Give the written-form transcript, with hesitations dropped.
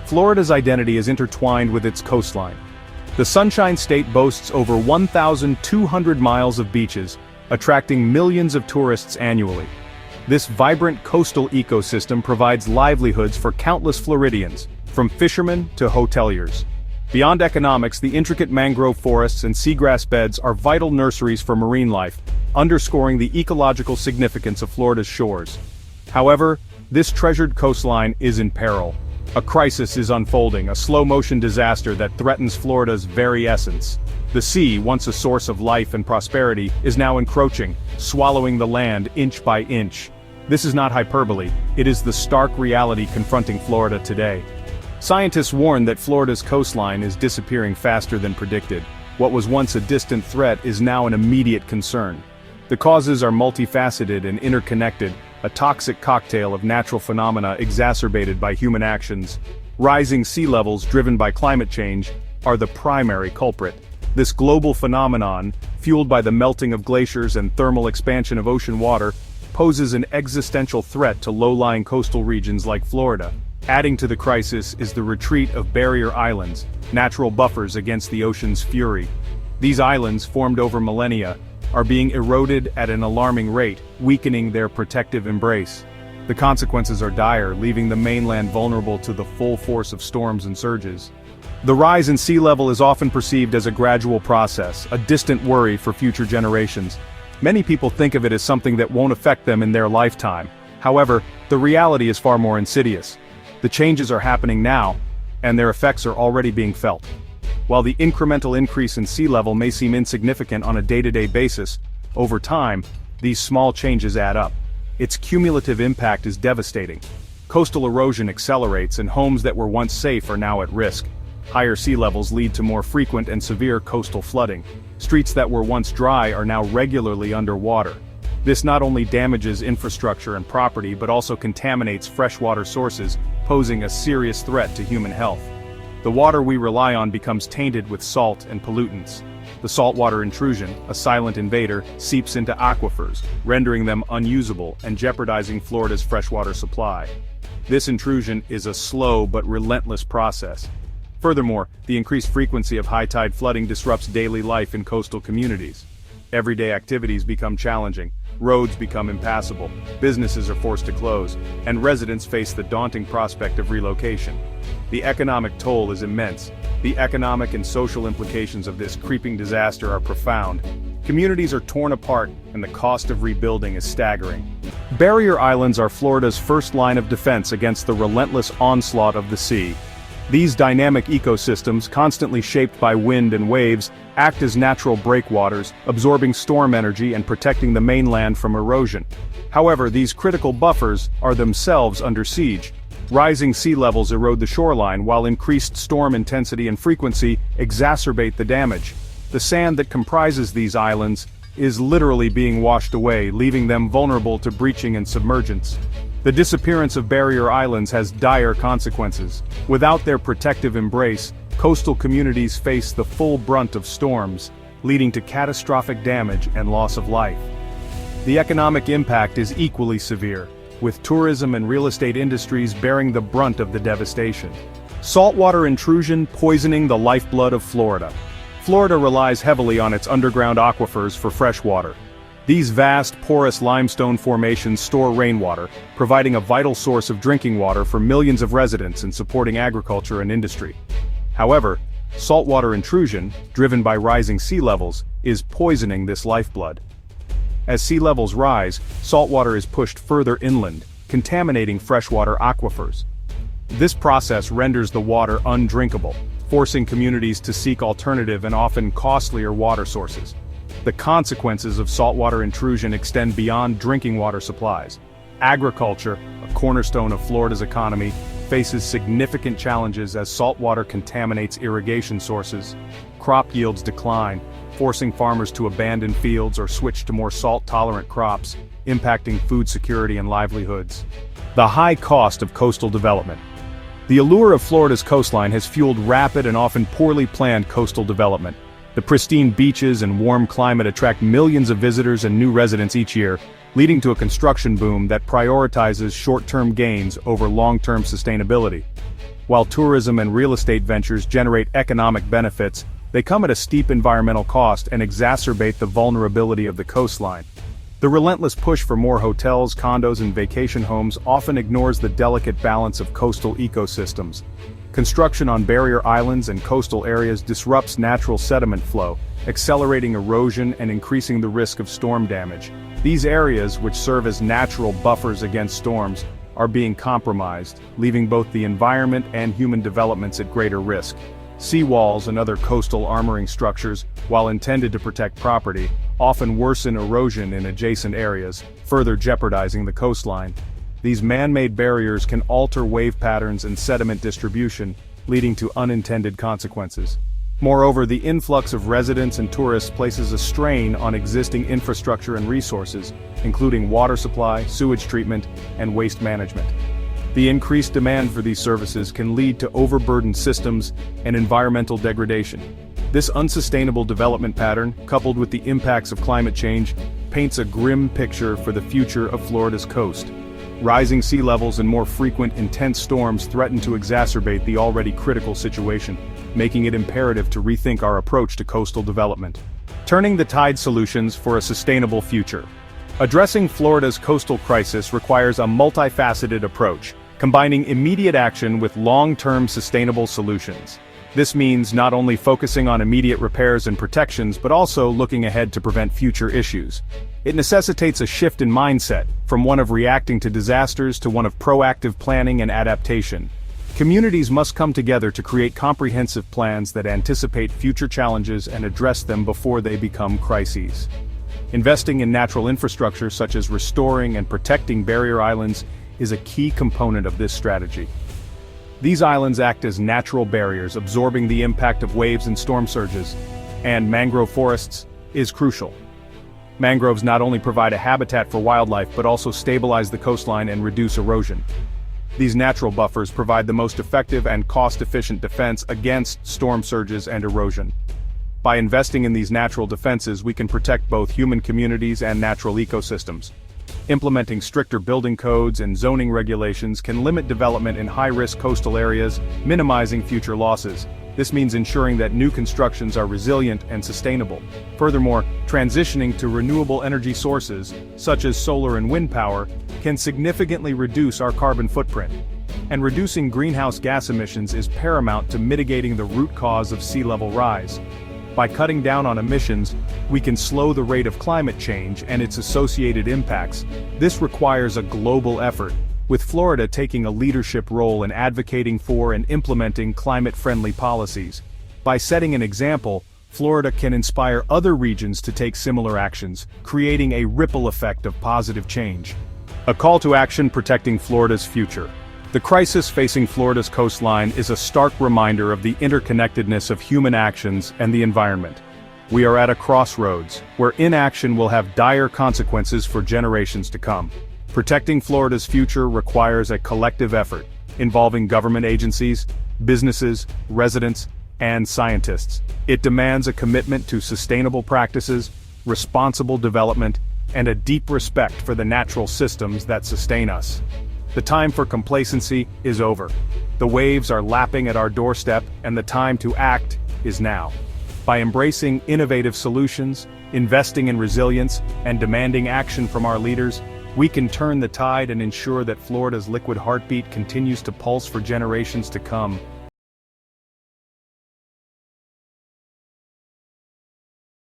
Florida's identity is intertwined with its coastline. The Sunshine State boasts over 1,200 miles of beaches, attracting millions of tourists annually. This vibrant coastal ecosystem provides livelihoods for countless Floridians, from fishermen to hoteliers. Beyond economics, the intricate mangrove forests and seagrass beds are vital nurseries for marine life, underscoring the ecological significance of Florida's shores. However, this treasured coastline is in peril. A crisis is unfolding, a slow-motion disaster that threatens Florida's very essence. The sea, once a source of life and prosperity, is now encroaching, swallowing the land inch by inch. This is not hyperbole, it is the stark reality confronting Florida today. Scientists warn that Florida's coastline is disappearing faster than predicted. What was once a distant threat is now an immediate concern. The causes are multifaceted and interconnected, a toxic cocktail of natural phenomena exacerbated by human actions. Rising sea levels driven by climate change are the primary culprit. This global phenomenon, fueled by the melting of glaciers and thermal expansion of ocean water, poses an existential threat to low-lying coastal regions like Florida. Adding to the crisis is the retreat of barrier islands, natural buffers against the ocean's fury. These islands, formed over millennia, are being eroded at an alarming rate, weakening their protective embrace. The consequences are dire, leaving the mainland vulnerable to the full force of storms and surges. The rise in sea level is often perceived as a gradual process, a distant worry for future generations. Many people think of it as something that won't affect them in their lifetime. However, the reality is far more insidious. The changes are happening now, and their effects are already being felt. While the incremental increase in sea level may seem insignificant on a day-to-day basis, over time, these small changes add up. Its cumulative impact is devastating. Coastal erosion accelerates, and homes that were once safe are now at risk. Higher sea levels lead to more frequent and severe coastal flooding. Streets that were once dry are now regularly underwater. This not only damages infrastructure and property but also contaminates freshwater sources, posing a serious threat to human health. The water we rely on becomes tainted with salt and pollutants. The saltwater intrusion, a silent invader, seeps into aquifers, rendering them unusable and jeopardizing Florida's freshwater supply. This intrusion is a slow but relentless process. Furthermore, the increased frequency of high-tide flooding disrupts daily life in coastal communities. Everyday activities become challenging, roads become impassable, businesses are forced to close, and residents face the daunting prospect of relocation. The economic toll is immense. The economic and social implications of this creeping disaster are profound. Communities are torn apart, and the cost of rebuilding is staggering. Barrier islands are Florida's first line of defense against the relentless onslaught of the sea. These dynamic ecosystems, constantly shaped by wind and waves, act as natural breakwaters, absorbing storm energy and protecting the mainland from erosion. However, these critical buffers are themselves under siege. Rising sea levels erode the shoreline, while increased storm intensity and frequency exacerbate the damage. The sand that comprises these islands is literally being washed away, leaving them vulnerable to breaching and submergence. The disappearance of barrier islands has dire consequences. Without their protective embrace, coastal communities face the full brunt of storms, leading to catastrophic damage and loss of life. The economic impact is equally severe, with tourism and real estate industries bearing the brunt of the devastation. Saltwater intrusion poisoning the lifeblood of Florida. Florida relies heavily on its underground aquifers for fresh water. These vast, porous limestone formations store rainwater, providing a vital source of drinking water for millions of residents and supporting agriculture and industry. However, saltwater intrusion, driven by rising sea levels, is poisoning this lifeblood. As sea levels rise, saltwater is pushed further inland, contaminating freshwater aquifers. This process renders the water undrinkable, forcing communities to seek alternative and often costlier water sources. The consequences of saltwater intrusion extend beyond drinking water supplies. Agriculture, a cornerstone of Florida's economy, faces significant challenges as saltwater contaminates irrigation sources. Crop yields decline, forcing farmers to abandon fields or switch to more salt-tolerant crops, impacting food security and livelihoods. The high cost of coastal development. The allure of Florida's coastline has fueled rapid and often poorly planned coastal development. The pristine beaches and warm climate attract millions of visitors and new residents each year, leading to a construction boom that prioritizes short-term gains over long-term sustainability. While tourism and real estate ventures generate economic benefits, they come at a steep environmental cost and exacerbate the vulnerability of the coastline. The relentless push for more hotels, condos, and vacation homes often ignores the delicate balance of coastal ecosystems. Construction on barrier islands and coastal areas disrupts natural sediment flow, accelerating erosion and increasing the risk of storm damage. These areas, which serve as natural buffers against storms, are being compromised, leaving both the environment and human developments at greater risk. Seawalls and other coastal armoring structures, while intended to protect property, often worsen erosion in adjacent areas, further jeopardizing the coastline. These man-made barriers can alter wave patterns and sediment distribution, leading to unintended consequences. Moreover, the influx of residents and tourists places a strain on existing infrastructure and resources, including water supply, sewage treatment, and waste management. The increased demand for these services can lead to overburdened systems and environmental degradation. This unsustainable development pattern, coupled with the impacts of climate change, paints a grim picture for the future of Florida's coast. Rising sea levels and more frequent, intense storms threaten to exacerbate the already critical situation, making it imperative to rethink our approach to coastal development. Turning the tide solutions for a sustainable future. Addressing Florida's coastal crisis requires a multifaceted approach, combining immediate action with long-term sustainable solutions. This means not only focusing on immediate repairs and protections but also looking ahead to prevent future issues. It necessitates a shift in mindset, from one of reacting to disasters to one of proactive planning and adaptation. Communities must come together to create comprehensive plans that anticipate future challenges and address them before they become crises. Investing in natural infrastructure such as restoring and protecting barrier islands is a key component of this strategy. These islands act as natural barriers, absorbing the impact of waves and storm surges, and mangrove forests is crucial. Mangroves not only provide a habitat for wildlife but also stabilize the coastline and reduce erosion. These natural buffers provide the most effective and cost-efficient defense against storm surges and erosion. By investing in these natural defenses, we can protect both human communities and natural ecosystems. Implementing stricter building codes and zoning regulations can limit development in high-risk coastal areas, minimizing future losses. This means ensuring that new constructions are resilient and sustainable. Furthermore, transitioning to renewable energy sources, such as solar and wind power, can significantly reduce our carbon footprint. And reducing greenhouse gas emissions is paramount to mitigating the root cause of sea level rise. By cutting down on emissions, we can slow the rate of climate change and its associated impacts. This requires a global effort, with Florida taking a leadership role in advocating for and implementing climate-friendly policies. By setting an example, Florida can inspire other regions to take similar actions, creating a ripple effect of positive change. A call to action protecting Florida's future. The crisis facing Florida's coastline is a stark reminder of the interconnectedness of human actions and the environment. We are at a crossroads, where inaction will have dire consequences for generations to come. Protecting Florida's future requires a collective effort, involving government agencies, businesses, residents, and scientists. It demands a commitment to sustainable practices, responsible development, and a deep respect for the natural systems that sustain us. The time for complacency is over. The waves are lapping at our doorstep, and the time to act is now. By embracing innovative solutions, investing in resilience, and demanding action from our leaders, we can turn the tide and ensure that Florida's liquid heartbeat continues to pulse for generations to come.